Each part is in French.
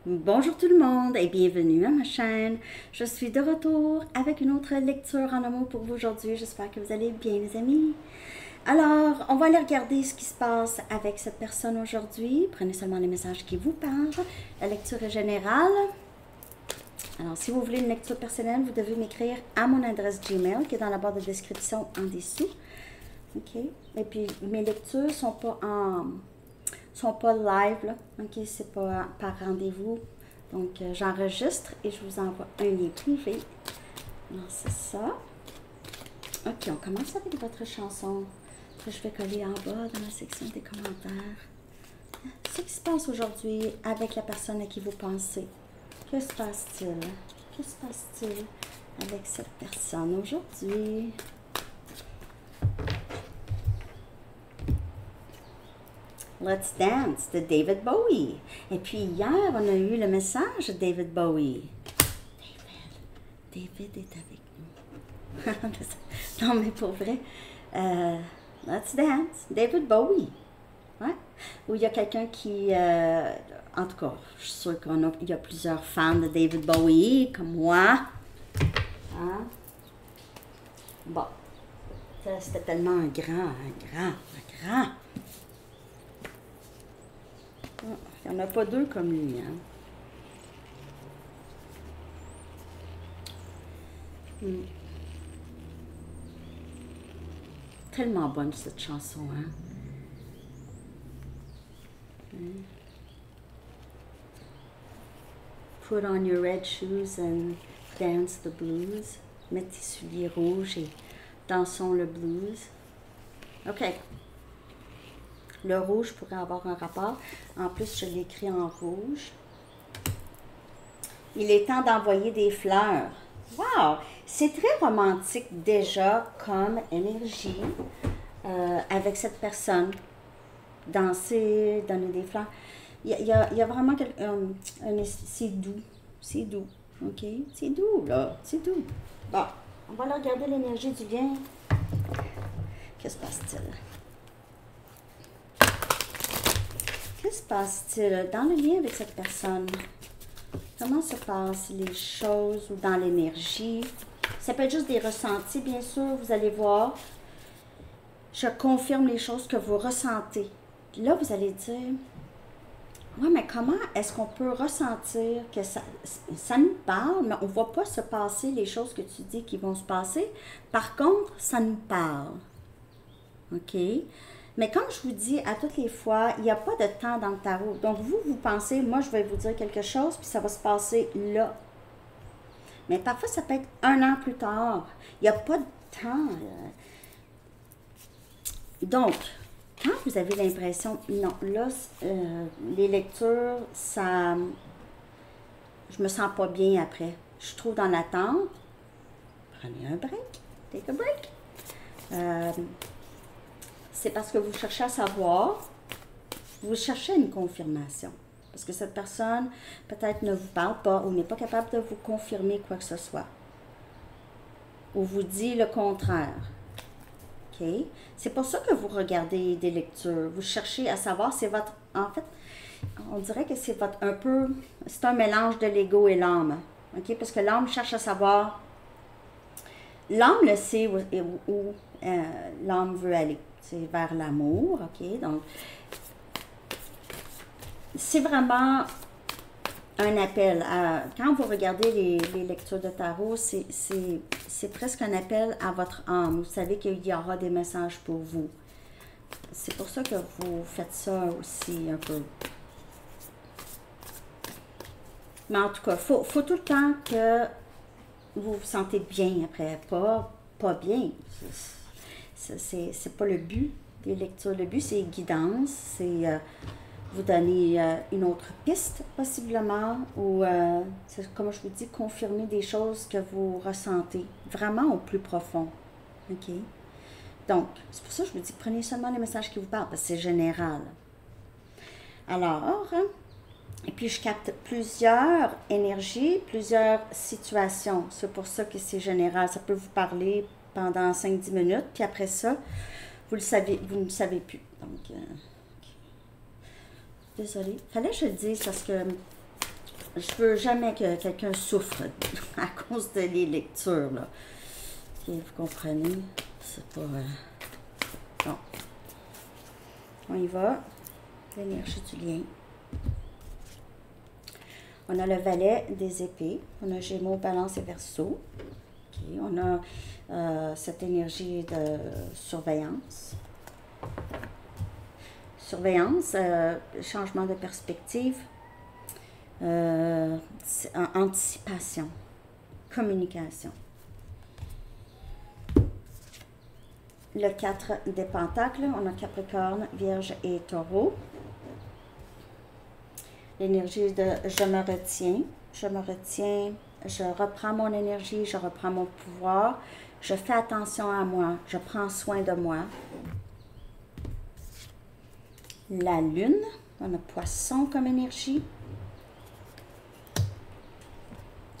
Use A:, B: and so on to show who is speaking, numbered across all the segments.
A: Bonjour tout le monde et bienvenue à ma chaîne. Je suis de retour avec une autre lecture en amour pour vous aujourd'hui. J'espère que vous allez bien les amis. Alors, on va aller regarder ce qui se passe avec cette personne aujourd'hui. Prenez seulement les messages qui vous parlent. La lecture est générale. Alors, si vous voulez une lecture personnelle, vous devez m'écrire à mon adresse Gmail qui est dans la barre de description en dessous. OK? Et puis, mes lectures sont pas live, là. OK? C'est pas par rendez-vous. Donc, j'enregistre et je vous envoie un lien privé. Alors, c'est ça. OK, on commence avec votre chanson que je vais coller en bas dans la section des commentaires. Ce qui se passe aujourd'hui avec la personne à qui vous pensez. Que se passe-t-il? Que se passe-t-il avec cette personne aujourd'hui? Let's Dance de David Bowie. Et puis hier, on a eu le message de David Bowie. David est avec nous. Non, mais pour vrai, Let's Dance, David Bowie. Ouais. Où il y a quelqu'un qui, en tout cas, je suis sûre qu'il y a plusieurs fans de David Bowie, comme moi. Hein? Bon, c'était tellement un grand. Il n'y en a pas deux comme lui, hein? Tellement bonne cette chanson, hein? Put on your red shoes and dance the blues. Mets tes souliers rouges et dansons le blues. OK. Le rouge pourrait avoir un rapport. En plus, je l'écris en rouge. Il est temps d'envoyer des fleurs. Wow! C'est très romantique déjà comme énergie avec cette personne. Danser, donner des fleurs. Il y a vraiment c'est doux. C'est doux. OK? C'est doux, là. C'est doux. Bon, on va aller regarder l'énergie du lien. Que se passe-t-il? Que se passe-t-il dans le lien avec cette personne? Comment se passent les choses ou dans l'énergie? Ça peut être juste des ressentis, bien sûr, vous allez voir. Je confirme les choses que vous ressentez. Puis là, vous allez dire, ouais, mais comment est-ce qu'on peut ressentir que ça nous parle, mais on ne voit pas se passer les choses que tu dis qui vont se passer. Par contre, ça nous parle. OK? Mais comme je vous dis à toutes les fois, il n'y a pas de temps dans le tarot. Donc, vous pensez, moi, je vais vous dire quelque chose, puis ça va se passer là. Mais parfois, ça peut être un an plus tard. Il n'y a pas de temps. Donc, quand vous avez l'impression, non, là, les lectures, ça, je me sens pas bien après. Je suis trop dans l'attente. Prenez un break. Take a break. C'est parce que vous cherchez à savoir, vous cherchez une confirmation. Parce que cette personne, peut-être ne vous parle pas ou n'est pas capable de vous confirmer quoi que ce soit. Ou vous dit le contraire. OK? C'est pour ça que vous regardez des lectures. Vous cherchez à savoir, c'est votre... En fait, on dirait que c'est votre un peu... C'est un mélange de l'ego et l'âme. OK? Parce que l'âme cherche à savoir... L'âme le sait où l'âme veut aller. C'est vers l'amour, OK? Donc, c'est vraiment un appel. Quand vous regardez les lectures de tarot, c'est presque un appel à votre âme. Vous savez qu'il y aura des messages pour vous. C'est pour ça que vous faites ça aussi un peu. Mais en tout cas, faut tout le temps que vous vous sentez bien après. Pas bien. C'est pas le but des lectures. Le but, c'est guidance, c'est vous donner une autre piste, possiblement, ou, comme je vous dis, confirmer des choses que vous ressentez, vraiment au plus profond. OK? Donc, c'est pour ça que je vous dis, prenez seulement les messages qui vous parlent, parce que c'est général. Alors, et puis je capte plusieurs énergies, plusieurs situations. C'est pour ça que c'est général. Ça peut vous parler pendant 5-10 minutes, puis après ça, vous ne savez plus. Donc, désolée. Fallait que je le dise parce que Je veux jamais que quelqu'un souffre à cause de les lectures, là. Okay, vous comprenez? C'est pas... Bon. On y va. L'énergie du lien. On a le valet des épées. On a Gémeaux, Balance et Verseau. Okay. On a cette énergie de surveillance. Surveillance, changement de perspective, anticipation, communication. Le 4 des pentacles, on a Capricorne, Vierge et Taureau. L'énergie de je me retiens, je reprends mon énergie, je reprends mon pouvoir, je fais attention à moi, je prends soin de moi. La lune, on a Poisson comme énergie.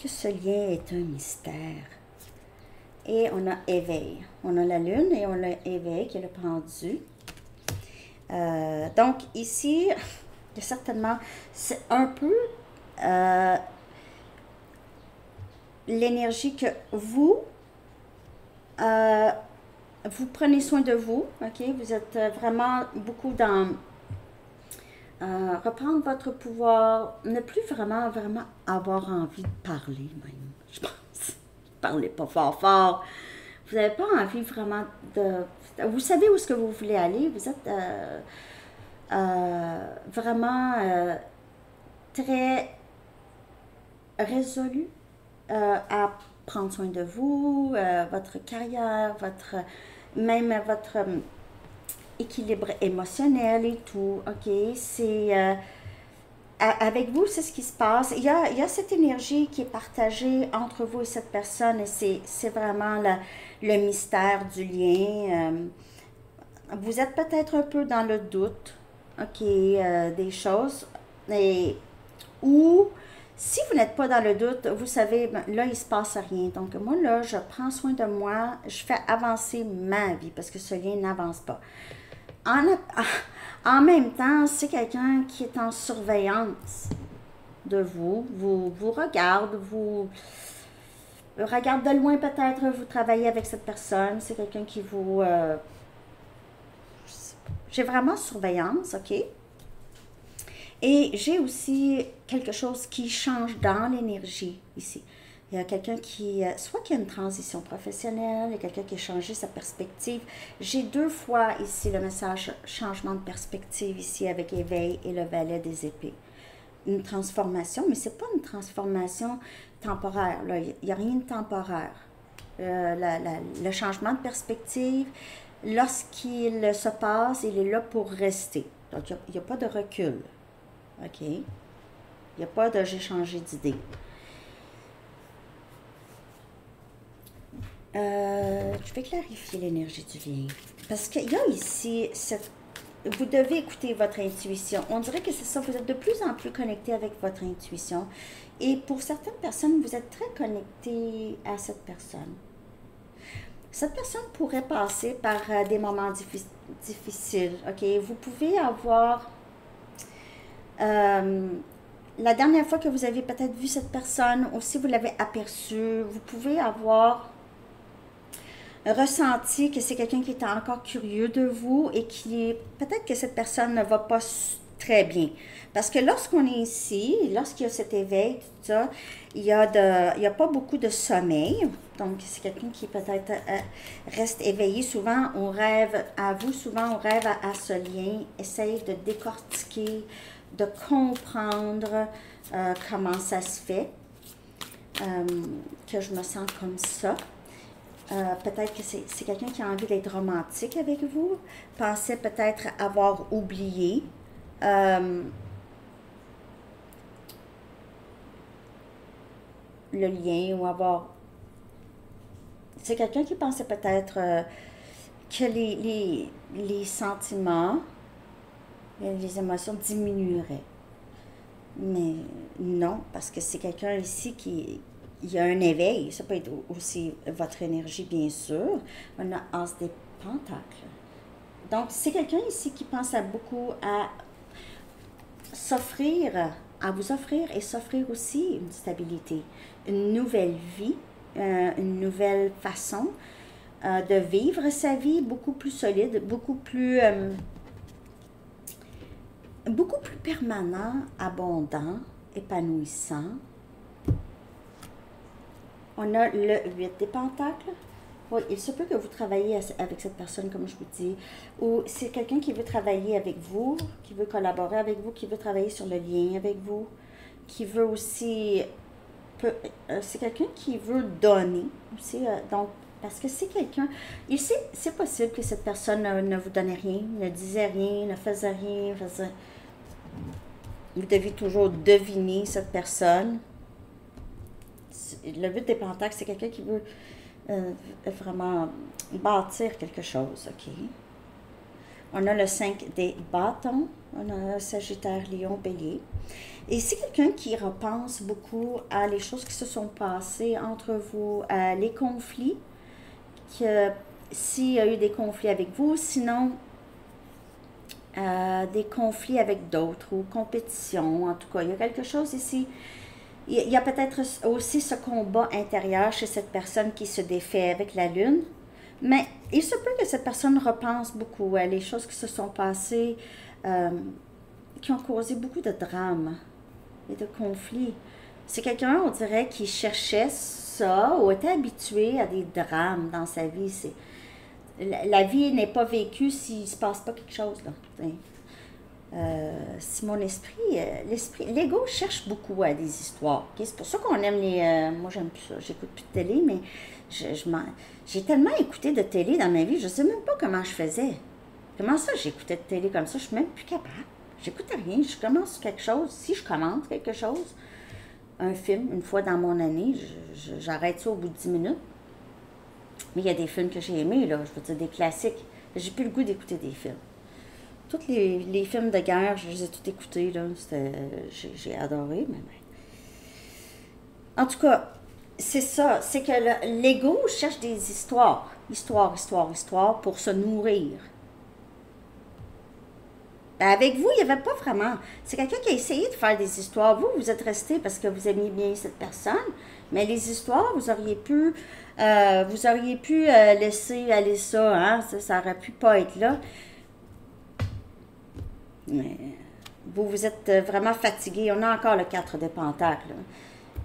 A: Que ce lien est un mystère. Et on a éveil. On a la lune et on a éveil qui est le pendu. Donc ici, il y a certainement, c'est un peu l'énergie que vous prenez soin de vous, ok? Vous êtes vraiment beaucoup dans reprendre votre pouvoir, ne plus vraiment avoir envie de parler même, je pense. Parlez pas fort. Vous n'avez pas envie vraiment de... Vous savez où est-ce que vous voulez aller. Vous êtes vraiment très résolu à prendre soin de vous, votre carrière, même votre équilibre émotionnel et tout. OK? C'est... avec vous, c'est ce qui se passe. Il y a cette énergie qui est partagée entre vous et cette personne, et c'est vraiment le mystère du lien. Vous êtes peut-être un peu dans le doute, ok, des choses, ou si vous n'êtes pas dans le doute, vous savez, là, il ne se passe rien. Donc, moi, là, je prends soin de moi, je fais avancer ma vie, parce que ce lien n'avance pas. En même temps, c'est quelqu'un qui est en surveillance de vous, vous regarde, vous regarde de loin peut-être, vous travaillez avec cette personne, c'est quelqu'un qui vous... j'ai vraiment surveillance, ok? Et j'ai aussi quelque chose qui change dans l'énergie ici. Il y a quelqu'un qui, soit qui a une transition professionnelle, il y a quelqu'un qui a changé sa perspective. J'ai 2 fois ici le message changement de perspective ici avec éveil et le valet des épées. Une transformation, mais ce n'est pas une transformation temporaire. Là. Il n'y a rien de temporaire. Le changement de perspective, lorsqu'il se passe, il est là pour rester. Donc, il n'y a pas de recul. OK? Il n'y a pas de j'ai changé d'idée. Je vais clarifier l'énergie du lien. Parce qu'il y a ici, vous devez écouter votre intuition. On dirait que c'est ça, vous êtes de plus en plus connecté avec votre intuition. Et pour certaines personnes, vous êtes très connecté à cette personne. Cette personne pourrait passer par des moments difficiles. OK? Vous pouvez avoir... la dernière fois que vous avez peut-être vu cette personne, ou si vous l'avez aperçue, vous pouvez avoir ressenti que c'est quelqu'un qui est encore curieux de vous et qui peut-être que cette personne ne va pas très bien. Parce que lorsqu'on est ici, lorsqu'il y a cet éveil, tout ça, il y a pas beaucoup de sommeil. Donc, c'est quelqu'un qui peut-être reste éveillé. Souvent, on rêve à vous, souvent, on rêve à ce lien. Essaye de décortiquer, de comprendre comment ça se fait, que je me sens comme ça. Peut-être que c'est quelqu'un qui a envie d'être romantique avec vous, pensait peut-être avoir oublié. Le lien ou avoir... C'est quelqu'un qui pensait peut-être que les sentiments, les émotions diminueraient. Mais non, parce que c'est quelqu'un ici qui... Il y a un éveil, ça peut être aussi votre énergie, bien sûr. On a As des Pentacles. Donc, c'est quelqu'un ici qui pense beaucoup à s'offrir à vous offrir et s'offrir aussi une stabilité, une nouvelle vie, une nouvelle façon de vivre sa vie, beaucoup plus solide, beaucoup plus permanent, abondant, épanouissant. On a le 8 des pentacles. Oui, il se peut que vous travaillez avec cette personne, comme je vous dis, ou c'est quelqu'un qui veut travailler avec vous, qui veut collaborer avec vous, qui veut travailler sur le lien avec vous, qui veut aussi... c'est quelqu'un qui veut donner aussi, donc, parce que c'est quelqu'un... C'est possible que cette personne ne vous donnait rien, ne disait rien, ne faisait rien, Vous devez toujours deviner cette personne. Le 8 des pentacles, c'est quelqu'un qui veut vraiment bâtir quelque chose, ok? On a le 5 des bâtons, on a Sagittaire, Lion, Bélier. Et c'est quelqu'un qui repense beaucoup à les choses qui se sont passées entre vous, à les conflits, s'il y a eu des conflits avec vous, sinon des conflits avec d'autres ou compétition, en tout cas, il y a quelque chose ici. Il y a peut-être aussi ce combat intérieur chez cette personne qui se défait avec la lune, mais il se peut que cette personne repense beaucoup à les choses qui se sont passées, qui ont causé beaucoup de drames et de conflits. C'est quelqu'un, on dirait, qui cherchait ça ou était habitué à des drames dans sa vie. La vie n'est pas vécue s'il ne se passe pas quelque chose, là. Si mon l'ego cherche beaucoup à des histoires. Okay? C'est pour ça qu'on aime moi, j'aime plus ça. J'écoute plus de télé, mais j'ai tellement écouté de télé dans ma vie, je ne sais même pas comment je faisais. Comment ça, j'écoutais de télé comme ça? Je suis même plus capable. J'écoute rien. Je commence quelque chose. Si je commence quelque chose, un film, une fois dans mon année, j'arrête ça au bout de 10 minutes. Mais il y a des films que j'ai aimés, là. Je veux dire, des classiques. J'ai plus le goût d'écouter des films. Tous les films de guerre, je les ai tous écoutés, là. J'ai adoré, mais... En tout cas, c'est ça. C'est que l'ego cherche des histoires. Histoire, pour se nourrir. Avec vous, il n'y avait pas vraiment... C'est quelqu'un qui a essayé de faire des histoires. Vous êtes resté parce que vous aimiez bien cette personne, mais les histoires, vous auriez pu laisser aller ça, hein? Ça aurait pu pas être là. Mais vous êtes vraiment fatigué. On a encore le 4 de Pentacles.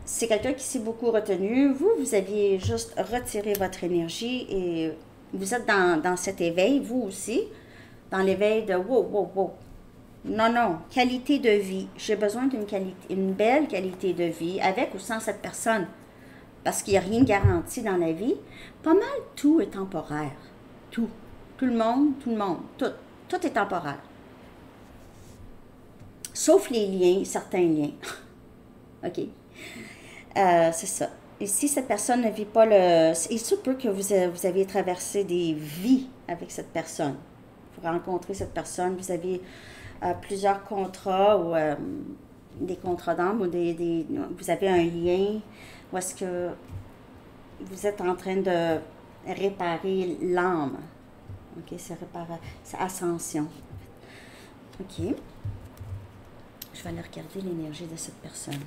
A: C'est quelqu'un qui s'est beaucoup retenu. Vous aviez juste retiré votre énergie et vous êtes dans cet éveil, vous aussi, dans l'éveil de wow. Non, qualité de vie. J'ai besoin une belle qualité de vie, avec ou sans cette personne. Parce qu'il n'y a rien de garanti dans la vie. Pas mal, tout est temporaire. Tout. Tout le monde. Tout est temporaire. Sauf les liens, certains liens. OK. C'est ça. Et si cette personne ne vit pas il se peut que vous aviez traversé des vies avec cette personne. Vous rencontrez cette personne, vous avez plusieurs contrats ou des contrats d'âme ou vous avez un lien où est-ce que vous êtes en train de réparer l'âme. OK, c'est ascension. OK. Je vais aller regarder l'énergie de cette personne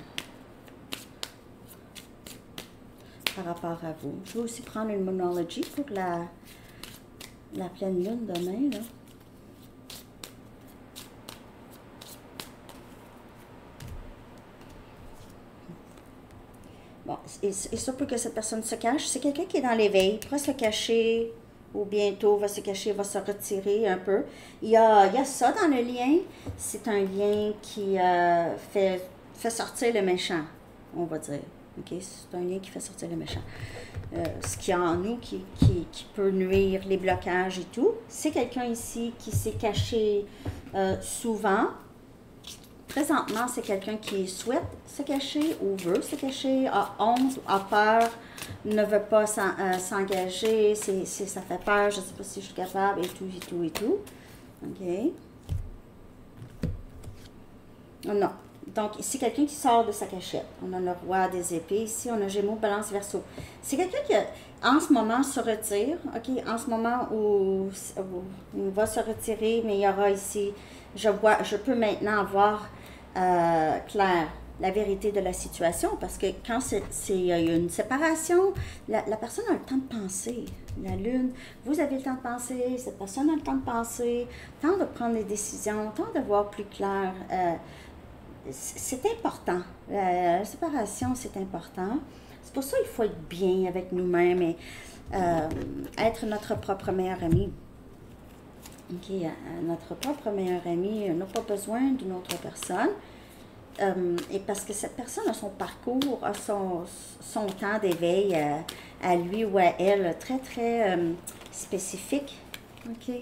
A: par rapport à vous. Je vais aussi prendre une monologie pour la pleine lune demain, là. Bon, et ça peut que cette personne se cache. C'est quelqu'un qui est dans l'éveil, pourrait se cacher, ou bientôt va se cacher, va se retirer un peu. Il y a ça dans le lien. C'est un lien qui fait sortir le méchant, on va dire. Okay? C'est un lien qui fait sortir le méchant. Ce qu'il y a en nous qui peut nuire, les blocages et tout. C'est quelqu'un ici qui s'est caché souvent. Présentement, c'est quelqu'un qui souhaite se cacher ou veut se cacher, a honte, a peur, ne veut pas s'engager, ça fait peur, je ne sais pas si je suis capable, et tout. OK. Non. Donc, c'est quelqu'un qui sort de sa cachette. On a le roi des épées. Ici, on a Gémeaux, Balance, Verseau. C'est quelqu'un qui, en ce moment, se retire. OK, en ce moment où il va se retirer, mais il y aura ici, je peux maintenant voir clair la vérité de la situation, parce que quand il y a une séparation, la personne a le temps de penser. La lune, vous avez le temps de penser, cette personne a le temps de penser, temps de prendre des décisions, temps de voir plus clair. C'est important. La séparation, c'est important. C'est pour ça qu'il faut être bien avec nous-mêmes et être notre propre meilleur ami. OK, notre propre meilleur ami n'a pas besoin d'une autre personne. Et parce que cette personne a son parcours, a son temps d'éveil à lui ou à elle très, très spécifique. OK.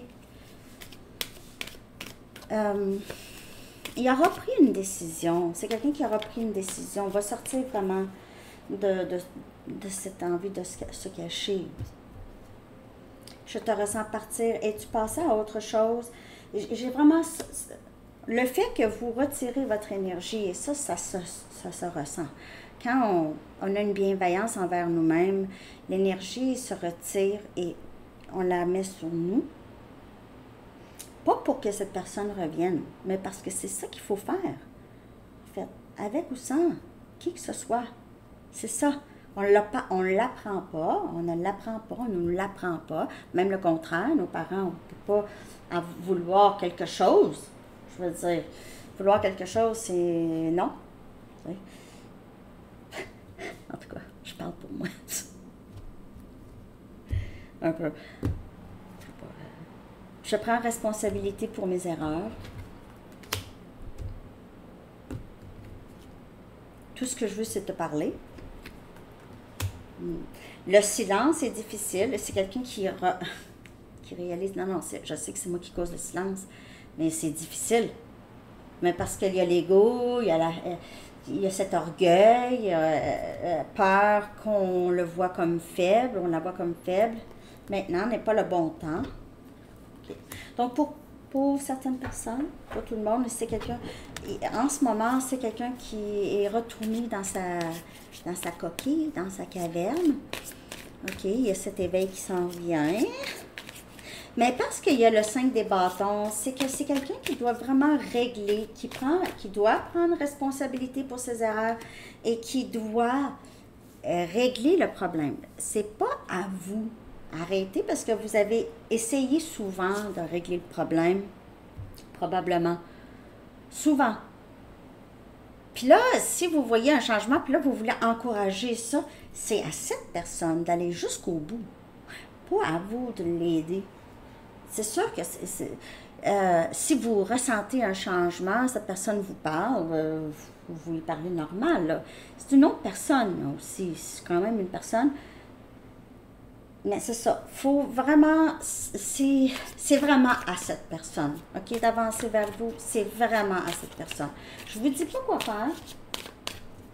A: Il aura pris une décision. C'est quelqu'un qui aura pris une décision. On va sortir vraiment de cette envie de se cacher. Je te ressens partir. Es-tu passé à autre chose? J'ai vraiment... Le fait que vous retirez votre énergie, et ça se ressent. Quand on a une bienveillance envers nous-mêmes, l'énergie se retire et on la met sur nous. Pas pour que cette personne revienne, mais parce que c'est ça qu'il faut faire. En fait, avec ou sans, qui que ce soit. C'est ça. On ne l'apprend pas, on ne l'apprend pas, on ne nous l'apprend pas. Même le contraire, nos parents, on ne peut pas vouloir quelque chose. Je veux dire, vouloir quelque chose, c'est non. En tout cas, je parle pour moi. Un peu. Je prends responsabilité pour mes erreurs. Tout ce que je veux, c'est te parler. Le silence est difficile. C'est quelqu'un qui réalise, non, je sais que c'est moi qui cause le silence, mais c'est difficile. Mais parce qu'il y a l'ego, il y a cet orgueil, peur qu'on le voit comme faible, on la voit comme faible. Maintenant n'est pas le bon temps. Okay. Donc, pour certaines personnes, pour tout le monde, c'est quelqu'un, en ce moment, c'est quelqu'un qui est retourné dans sa coquille, dans sa caverne. OK, il y a cet éveil qui s'en vient. Mais parce qu'il y a le 5 des bâtons, c'est que c'est quelqu'un qui doit vraiment régler, qui doit prendre responsabilité pour ses erreurs et qui doit régler le problème. C'est pas à vous. Arrêtez parce que vous avez essayé souvent de régler le problème, probablement. Souvent. Puis là, si vous voyez un changement, puis là, vous voulez encourager ça, c'est à cette personne d'aller jusqu'au bout. Pas à vous de l'aider. C'est sûr que si vous ressentez un changement, cette personne vous parle, vous lui parlez normal. C'est une autre personne là, aussi. C'est quand même une personne. Mais c'est ça. Faut vraiment. C'est vraiment à cette personne. OK? D'avancer vers vous, c'est vraiment à cette personne. Je vous dis pas quoi faire.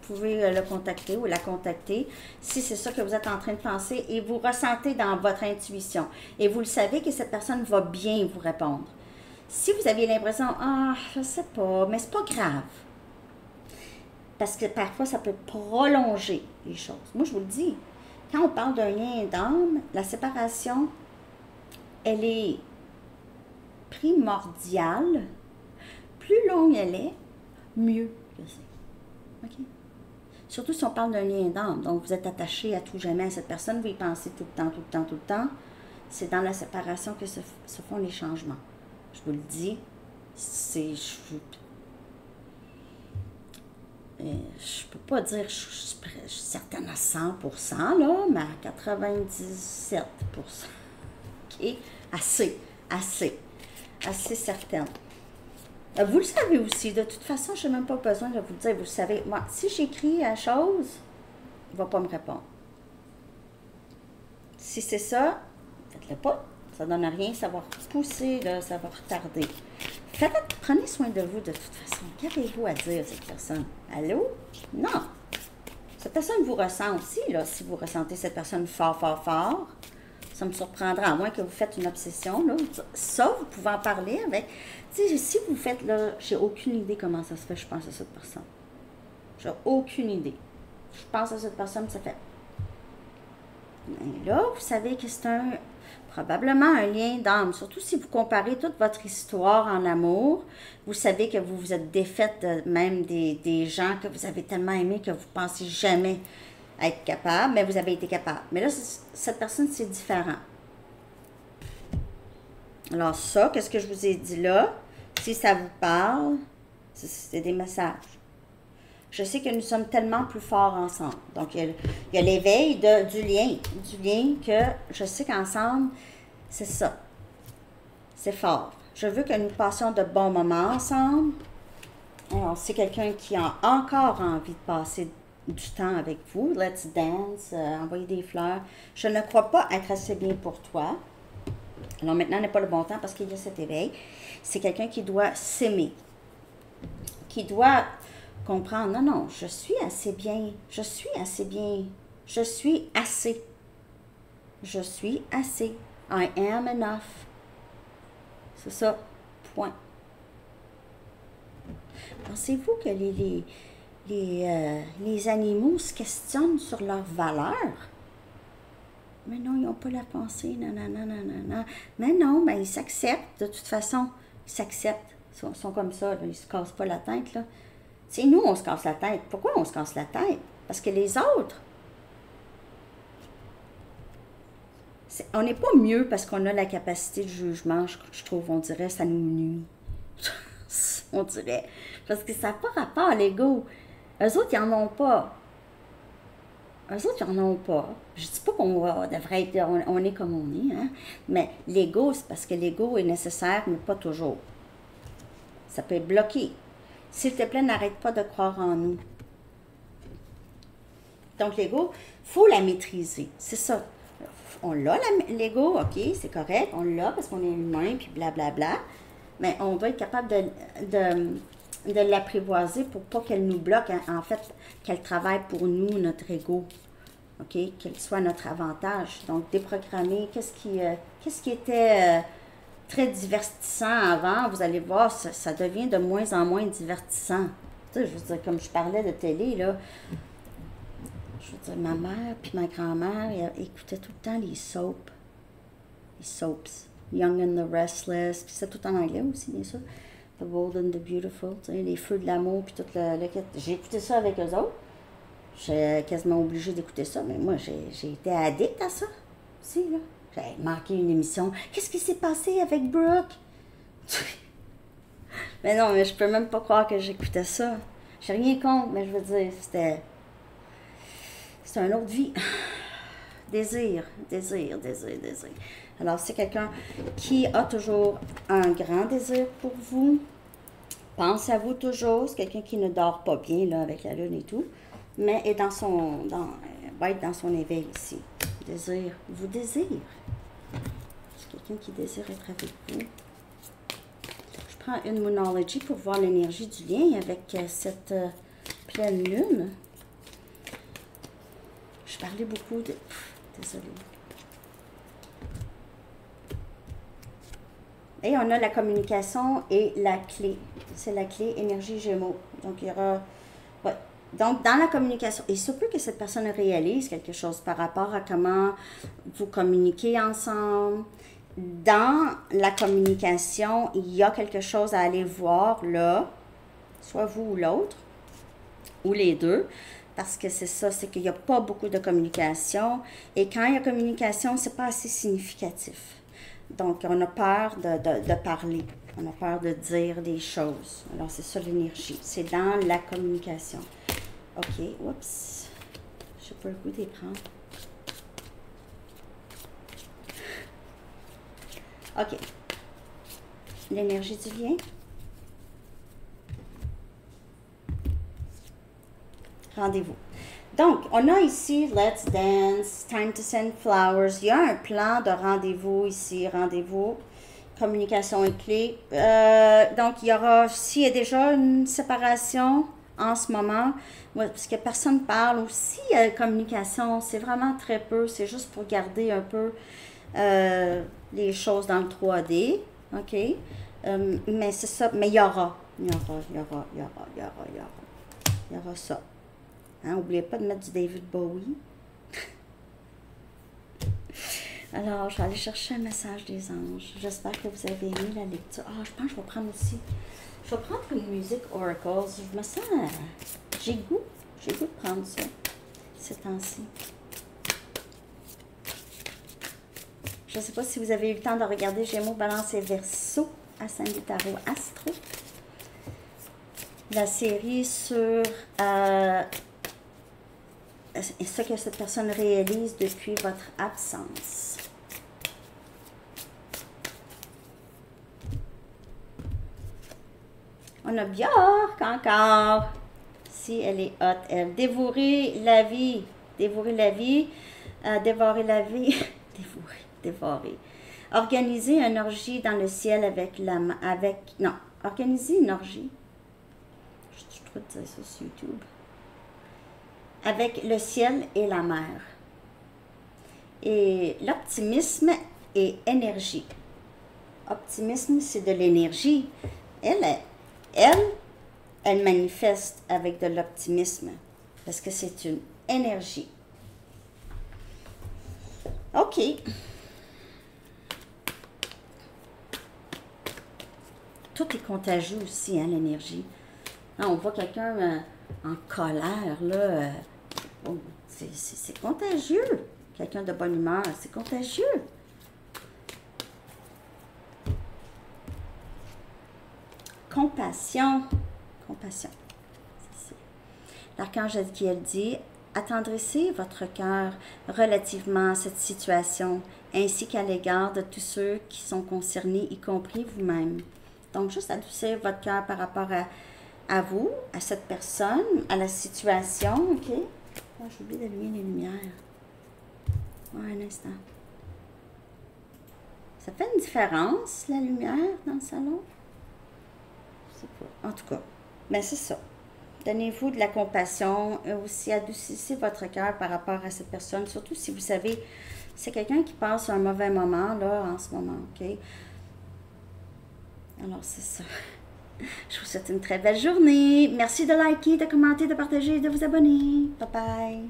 A: Vous pouvez le contacter ou la contacter si c'est ça que vous êtes en train de penser et vous ressentez dans votre intuition et vous le savez que cette personne va bien vous répondre. Si vous avez l'impression, ah, je sais pas, mais c'est pas grave. Parce que parfois, ça peut prolonger les choses. Moi, je vous le dis, quand on parle d'un lien d'âme, la séparation, elle est primordiale. Plus longue elle est, mieux que c'est. OK? Surtout si on parle d'un lien d'âme. Donc, vous êtes attaché à tout jamais à cette personne, vous y pensez tout le temps, tout le temps, tout le temps. C'est dans la séparation que se font les changements. Je vous le dis, je peux pas dire que je suis certaine à 100%, là, mais à 97%. OK? Assez certaine. Vous le savez aussi, de toute façon, je n'ai même pas besoin de vous le dire, vous le savez. Moi, si j'écris la chose, il ne va pas me répondre. Si c'est ça, faites-le pas. Ça ne donne rien, ça va repousser, là, ça va retarder. Prenez soin de vous de toute façon. Qu'avez-vous à dire, cette personne? Allô? Non. Cette personne vous ressent aussi, là, si vous ressentez cette personne fort, fort, fort. Ça me surprendra, à moins que vous faites une obsession, là. Ça, vous pouvez en parler avec... Tu sais, si vous faites, là, j'ai aucune idée comment ça se fait, je pense à cette personne. J'ai aucune idée. Je pense à cette personne, ça fait... Et là, vous savez que c'est Probablement un lien d'âme, surtout si vous comparez toute votre histoire en amour. Vous savez que vous vous êtes défaite même des gens que vous avez tellement aimés que vous pensez jamais être capable, mais vous avez été capable. Mais là, cette personne, c'est différent. Alors ça, qu'est-ce que je vous ai dit là? Si ça vous parle, c'est des messages. Je sais que nous sommes tellement plus forts ensemble. Donc, il y a l'éveil du lien que je sais qu'ensemble, c'est ça. C'est fort. Je veux que nous passions de bons moments ensemble. Alors, c'est quelqu'un qui a encore envie de passer du temps avec vous. Let's dance, envoyer des fleurs. Je ne crois pas être assez bien pour toi. Alors, maintenant n'est pas le bon temps parce qu'il y a cet éveil. C'est quelqu'un qui doit s'aimer. Qui doit comprendre, non, non, je suis assez bien, je suis assez bien, je suis assez, je suis assez, I am enough. C'est ça, point. Pensez-vous que les animaux se questionnent sur leur valeur? Mais non, ils n'ont pas la pensée, non, non, non, non, non, non. Mais non, ben, ils s'acceptent, de toute façon, ils s'acceptent, ils sont comme ça, là, ils ne se cassent pas la tête, là. C'est nous, on se casse la tête. Pourquoi on se casse la tête? Parce que les autres, on n'est pas mieux parce qu'on a la capacité de jugement, je trouve, on dirait, ça nous nuit. On dirait. Parce que ça n'a pas rapport à l'ego. Eux autres, ils n'en ont pas. Eux autres, ils n'en ont pas. Je ne dis pas qu'on devrait être, on est comme on est, hein? Mais l'ego, c'est parce que l'ego est nécessaire, mais pas toujours. Ça peut être bloqué. S'il te plaît, n'arrête pas de croire en nous. Donc, l'ego, il faut la maîtriser. C'est ça. On l'a, l'ego, OK, c'est correct. On l'a parce qu'on est humain, puis blablabla. Mais on doit être capable de l'apprivoiser pour pas qu'elle nous bloque. En fait, qu'elle travaille pour nous, notre ego. OK? Qu'elle soit notre avantage. Donc, déprogrammer. Qu'est-ce qui était... très divertissant avant, vous allez voir, ça devient de moins en moins divertissant. Tu sais, je veux dire, comme je parlais de télé, là, je veux dire, ma mère puis ma grand-mère écoutaient tout le temps les soaps. Les soaps. Young and the Restless, puis c'est tout en anglais aussi, bien sûr. The Bold and the Beautiful, tu sais, les Feux de l'amour, puis tout le j'ai écouté ça avec eux autres. J'étais quasiment obligée d'écouter ça, mais moi, j'ai été addict à ça aussi, là. J'ai manqué une émission. Qu'est-ce qui s'est passé avec Brooke? Mais non, mais je peux même pas croire que j'écoutais ça. J'ai rien contre, mais je veux dire, c'était une autre vie. Désir, désir, désir, désir. Alors, c'est quelqu'un qui a toujours un grand désir pour vous. Pense à vous toujours. C'est quelqu'un qui ne dort pas bien, là, avec la lune et tout. Mais est va être dans son éveil ici. Désir, vous désire. C'est quelqu'un qui désire être avec vous. Je prends une Moonology pour voir l'énergie du lien avec cette pleine lune. Je parlais beaucoup de... Désolée. Et on a la communication et la clé. C'est la clé énergie Gémeaux. Donc, il y aura... Ouais. Donc, dans la communication, il se peut que cette personne réalise quelque chose par rapport à comment vous communiquez ensemble. Dans la communication, il y a quelque chose à aller voir là, soit vous ou l'autre, ou les deux, parce que c'est ça, c'est qu'il n'y a pas beaucoup de communication. Et quand il y a communication, c'est pas assez significatif. Donc, on a peur de parler. On a peur de dire des choses. Alors, c'est ça l'énergie. C'est dans la communication. OK, oups. Je n'ai pas le goût d'y prendre. OK. L'énergie du lien. Rendez-vous. Donc, on a ici Let's Dance, Time to Send Flowers. Il y a un plan de rendez-vous ici, rendez-vous, communication et clé. Donc, il y aura, s'il y a déjà une séparation en ce moment, parce que personne parle, ou s'il y a communication, c'est vraiment très peu, c'est juste pour garder un peu les choses dans le 3D, OK? Mais c'est ça, mais il y aura ça. Hein, n'oubliez pas de mettre du David Bowie. Alors, je vais aller chercher un message des anges. J'espère que vous avez aimé la lecture. Ah, je pense que je vais prendre aussi... Je vais prendre une musique Oracles. Je me sens... J'ai goût. J'ai goût de prendre ça, ces temps-ci. Je ne sais pas si vous avez eu le temps de regarder Gémeaux, Balance et Verseau à Sandy Tarot Astro. La série sur ce que cette personne réalise depuis votre absence. On a Björk encore. Si elle est hot, elle. Dévorer la vie. Dévorer la vie. Dévorer la vie. Dévorer. Organiser une orgie dans le ciel avec la... non. Organiser une orgie. Je trouve ça sur YouTube. Avec le ciel et la mer. Et l'optimisme et énergie. Optimisme, c'est de l'énergie. Elle manifeste avec de l'optimisme. Parce que c'est une énergie. OK. Tout est contagieux aussi, hein, l'énergie. On voit quelqu'un en colère, là. Oh, c'est contagieux. Quelqu'un de bonne humeur, c'est contagieux. Compassion. Compassion. L'archange Zadkiel dit, attendrissez votre cœur relativement à cette situation, ainsi qu'à l'égard de tous ceux qui sont concernés, y compris vous-même. Donc, juste adoucir votre cœur par rapport à vous, à cette personne, à la situation, OK? Oh, j'ai oublié d'allumer les lumières. Ouais, un instant. Ça fait une différence, la lumière, dans le salon? Je sais pas. En tout cas, ben c'est ça. Donnez-vous de la compassion et aussi adoucissez votre cœur par rapport à cette personne, surtout si vous savez, c'est quelqu'un qui passe un mauvais moment, là, en ce moment, OK? Alors, c'est ça. Je vous souhaite une très belle journée. Merci de liker, de commenter, de partager et de vous abonner. Bye bye.